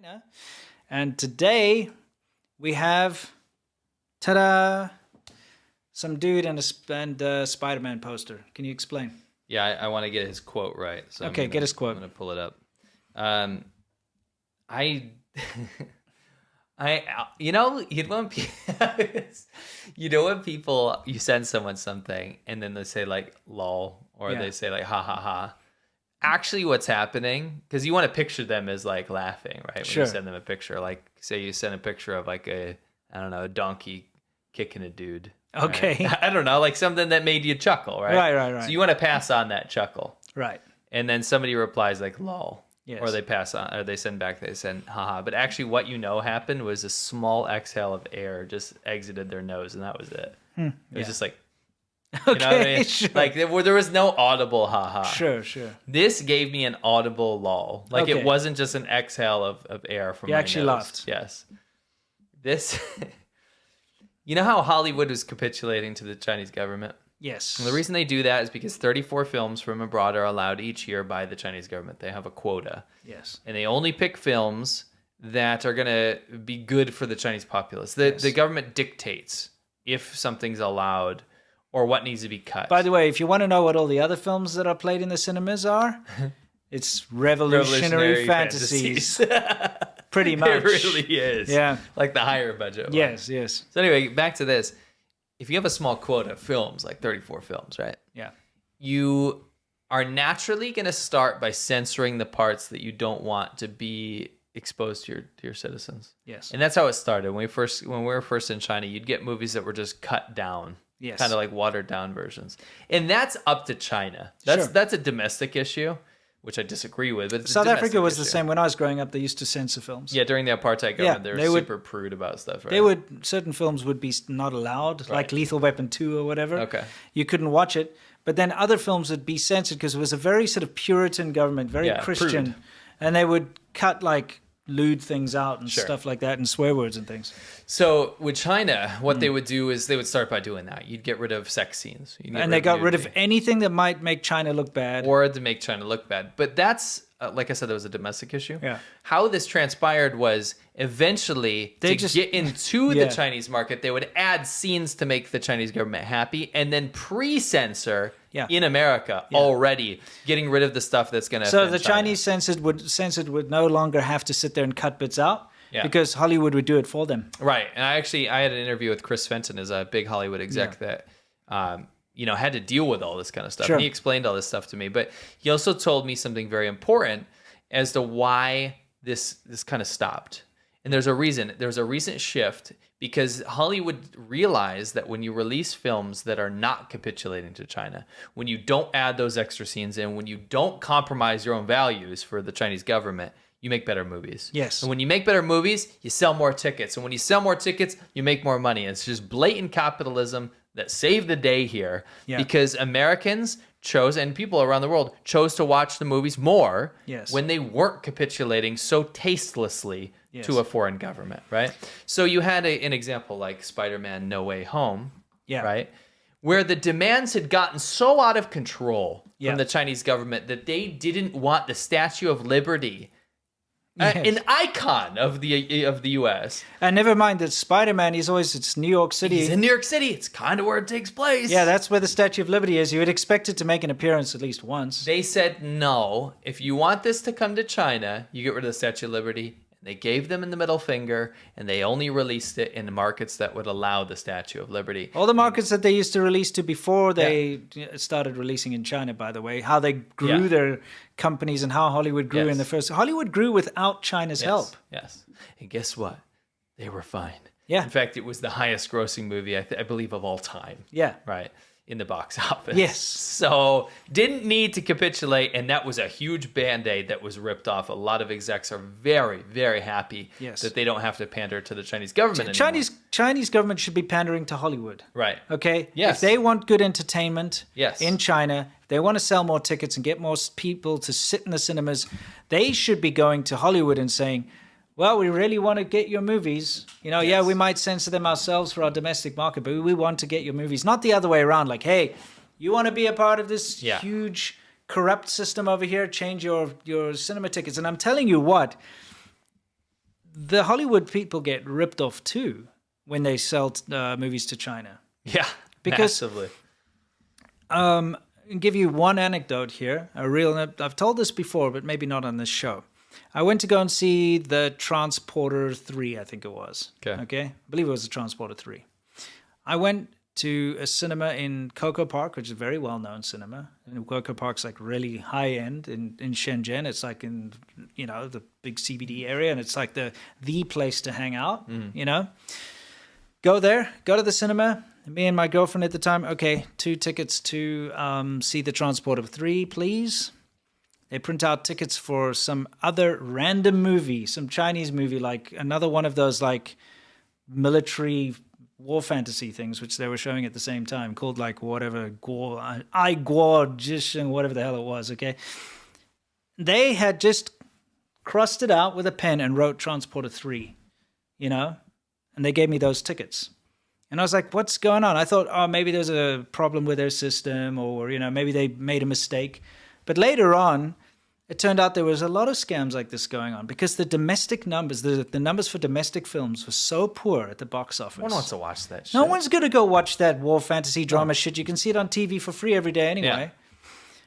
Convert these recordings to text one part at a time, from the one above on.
China. And today we have, ta-da, some dude and a Spider-Man poster. Can you explain? Yeah, I want to get his quote right. So okay, get his quote. I'm going to pull it up. When people, you send someone something and then they say like lol or they say like ha ha ha. Actually what's happening, because you want to picture them as like laughing, right? When you send them a picture, like say you send a picture of like a donkey kicking a dude. Okay. Right? I don't know, like something that made you chuckle, right? Right. So you want to pass on that chuckle. Right. And then somebody replies like lol. Yes. Or they pass on, or they send haha. But actually what happened was a small exhale of air just exited their nose, and that was it. It was just like, you know what I mean? Sure. Like there was no audible haha. Sure. This gave me an audible lol. Like it wasn't just an exhale of air from my nose. You actually laughed. Yes. This, you know how Hollywood was capitulating to the Chinese government? Yes. And the reason they do that is because 34 films from abroad are allowed each year by the Chinese government. They have a quota. Yes. And they only pick films that are going to be good for the Chinese populace. The government dictates if something's allowed or what needs to be cut. By the way, if you want to know what all the other films that are played in the cinemas are, it's revolutionary fantasies. Pretty much. It really is. Yeah. Like the higher budget one. Yes. So anyway, back to this. If you have a small quota of films, like 34 films, right? Yeah. You are naturally going to start by censoring the parts that you don't want to be exposed to your citizens. Yes. And that's how it started. When we were first in China, you'd get movies that were just cut down. Yes. Kind of like watered down versions. And that's up to China. That's a domestic issue, which I disagree with. But South Africa was the same. When I was growing up, they used to censor films. Yeah, during the apartheid government, they were super prude about stuff, right? Certain films would be not allowed, like Lethal Weapon 2 or whatever. Okay. You couldn't watch it. But then other films would be censored because it was a very sort of Puritan government, very Christian. Prude. And they would cut like lewd things out and stuff like that and swear words and things. So with China, what they would do is they would start by doing that. You'd get rid of sex scenes. And they got rid of anything that might make China look bad. Or to make China look bad. But that's, like I said, that was a domestic issue. Yeah. How this transpired was eventually get into the Chinese market, they would add scenes to make the Chinese government happy and then pre-censor in America already, getting rid of the stuff that's going to So the Chinese censored would no longer have to sit there and cut bits out because Hollywood would do it for them. Right. And I had an interview with Chris Fenton, as a big Hollywood exec that had to deal with all this kind of stuff. Sure. And he explained all this stuff to me. But he also told me something very important as to why this kind of stopped. And there's a reason. There's a recent shift because Hollywood realized that when you release films that are not capitulating to China, when you don't add those extra scenes in, when you don't compromise your own values for the Chinese government, you make better movies. Yes. And when you make better movies, you sell more tickets. And when you sell more tickets, you make more money. It's just blatant capitalism that saved the day here because Americans chose, and people around the world chose to watch the movies more when they weren't capitulating so tastelessly to a foreign government, right? So you had an example like Spider-Man No Way Home, right? Where the demands had gotten so out of control from the Chinese government that they didn't want the Statue of Liberty, an icon of the U.S. And never mind that Spider-Man, it's New York City. He's in New York City. It's kind of where it takes place. Yeah, that's where the Statue of Liberty is. You would expect it to make an appearance at least once. They said, no, if you want this to come to China, you get rid of the Statue of Liberty. They gave them in the middle finger, and they only released it in the markets that would allow the Statue of Liberty. All the markets that they used to release to before they started releasing in China, by the way, how they grew their companies and how Hollywood grew in the first. Hollywood grew without China's help. Yes. And guess what? They were fine. Yeah. In fact, it was the highest grossing movie, I believe, of all time. Yeah. Right. In the box office. Yes. So didn't need to capitulate, and that was a huge Band-Aid that was ripped off. A lot of execs are very, very happy that they don't have to pander to the Chinese government anymore. Chinese government should be pandering to Hollywood. Right. Okay? Yes. If they want good entertainment in China, if they want to sell more tickets and get more people to sit in the cinemas, they should be going to Hollywood and saying, well, we really want to get your movies. We might censor them ourselves for our domestic market, but we want to get your movies. Not the other way around. Like, hey, you want to be a part of this huge corrupt system over here? Change your cinema tickets. And I'm telling you what, the Hollywood people get ripped off too when they sell movies to China. Yeah, because, massively. I'll give you one anecdote here. I've told this before, but maybe not on this show. I went to go and see the Transporter 3, I think it was. Okay. I believe it was the Transporter 3. I went to a cinema in Coco Park, which is a very well-known cinema. And Coco Park's like really high-end in Shenzhen. It's like in, the big CBD area, and it's like the place to hang out, Go there, go to the cinema. Me and my girlfriend at the time, okay, 2 tickets to see the Transporter 3, please. They print out tickets for some other random movie, some Chinese movie, like another one of those like military war fantasy things, which they were showing at the same time, called like whatever, Guo Jisheng, whatever the hell it was, okay? They had just crossed it out with a pen and wrote Transporter 3, and they gave me those tickets. And I was like, what's going on? I thought, maybe there's a problem with their system, or, maybe they made a mistake. But later on, it turned out there was a lot of scams like this going on because the domestic numbers, the numbers for domestic films were so poor at the box office. No one wants to watch that shit. No one's going to go watch that war fantasy drama shit. You can see it on TV for free every day anyway.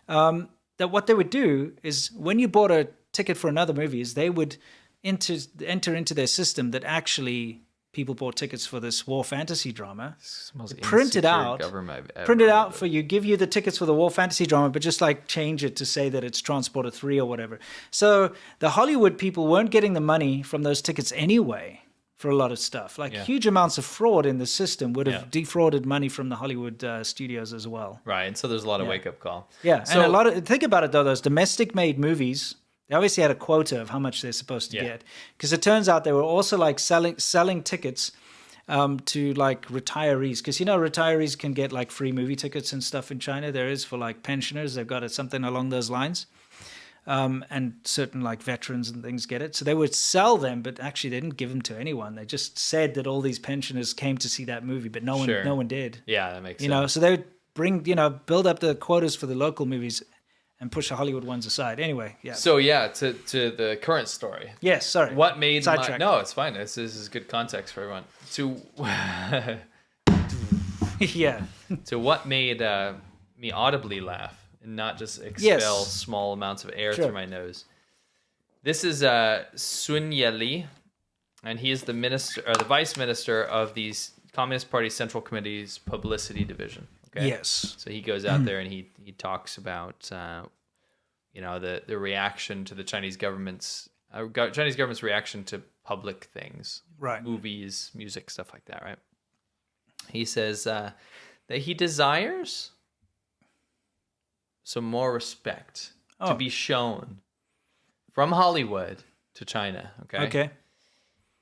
Yeah. That what they would do is when you bought a ticket for another movie is they would enter into their system that actually people bought tickets for this war fantasy drama. Print it out for you, give you the tickets for the war fantasy drama, but just like change it to say that it's Transporter 3 or whatever. So the Hollywood people weren't getting the money from those tickets anyway for a lot of stuff. Like huge amounts of fraud in the system would have defrauded money from the Hollywood studios as well. Right, and so there's a lot of wake-up call. Yeah, so, and think about it though, those domestic-made movies, they obviously had a quota of how much they're supposed to get. Because it turns out they were also like selling tickets to like retirees. Because, retirees can get like free movie tickets and stuff in China. There is for like pensioners. They've got something along those lines. And certain like veterans and things get it. So they would sell them, but actually they didn't give them to anyone. They just said that all these pensioners came to see that movie, but no one did. Yeah, that makes sense. So they would bring, build up the quotas for the local movies and push the Hollywood ones aside. Anyway, yeah. So to the current story. Yes, sorry. What made No, it's fine. This is good context for everyone. So what made me audibly laugh and not just expel small amounts of air through my nose? This is Sun Yeli, and he is the minister or the vice minister of the Communist Party Central Committee's publicity division. Okay? Yes. So he goes out there and he talks about the reaction to the Chinese government's reaction to public things, right? Movies, music, stuff like that, right? He says that he desires some more respect to be shown from Hollywood to China. Okay.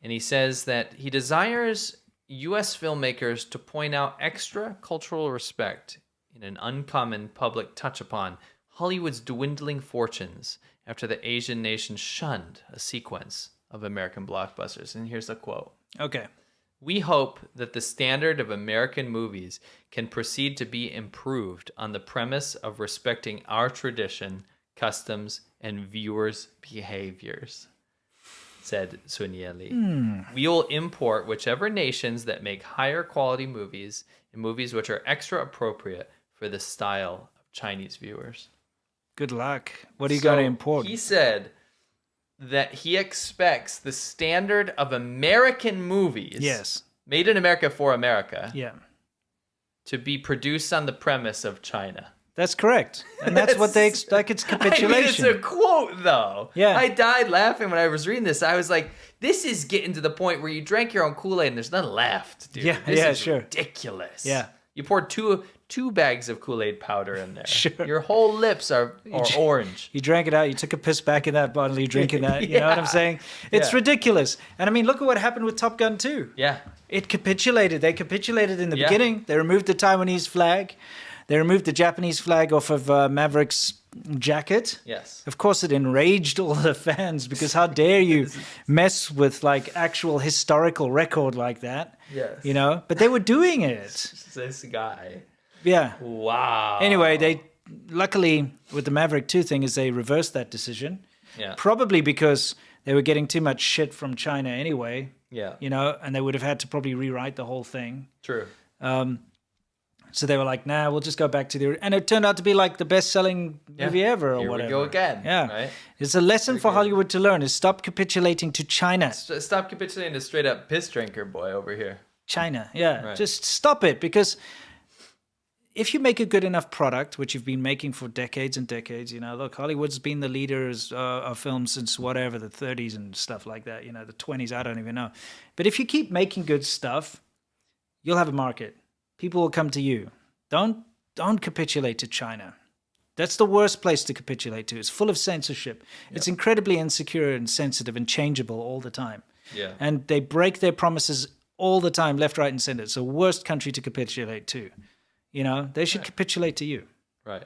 And he says that he desires U.S. filmmakers to point out extra cultural respect in an uncommon public touch upon Hollywood's dwindling fortunes after the Asian nation shunned a sequence of American blockbusters. And here's a quote. Okay. We hope that the standard of American movies can proceed to be improved on the premise of respecting our tradition, customs, and viewers' behaviors, said Sun Yeli. We will import whichever nations that make higher quality movies and movies which are extra appropriate for the style of Chinese viewers. Good luck. What are you going to import? He said that he expects the standard of American movies, made in America for America, to be produced on the premise of China. That's correct. And that's what they expect. It's capitulation. It's a quote, though. Yeah. I died laughing when I was reading this. I was like, this is getting to the point where you drank your own Kool-Aid and there's none left, dude. This is ridiculous. Yeah. You poured two bags of Kool-Aid powder in there. Sure. Your whole lips are orange. You drank it out. You took a piss back in that bottle. You're drinking that. You know what I'm saying? It's ridiculous. And I mean, look at what happened with Top Gun 2. Yeah. It capitulated. They capitulated in the beginning. They removed the Taiwanese flag. They removed the Japanese flag off of Maverick's jacket. Yes. Of course, it enraged all the fans because how dare you mess with like actual historical record like that? Yes. But they were doing it. This guy. Yeah. Wow. Anyway, they luckily with the Maverick 2 thing is they reversed that decision. Yeah. Probably because they were getting too much shit from China anyway. Yeah. You know, and they would have had to probably rewrite the whole thing. True. So they were like, nah, we'll just go back to the... And it turned out to be like the best-selling movie ever or whatever. Here we go again. Yeah. Right? It's a lesson for Hollywood to learn is stop capitulating to China. Stop capitulating to straight-up piss drinker boy over here. China, yeah. Right. Just stop it, because if you make a good enough product, which you've been making for decades and decades, you know, look, Hollywood's been the leaders of film since whatever, the 30s and stuff like that, you know, the 20s, I don't even know. But if you keep making good stuff, you'll have a market. People will come to you. Don't capitulate to China. That's the worst place to capitulate to. It's full of censorship. Yep. It's incredibly insecure and sensitive and changeable all the time. Yeah. And they break their promises all the time, left, right, and center. It's the worst country to capitulate to. You know, they should capitulate to you. Right.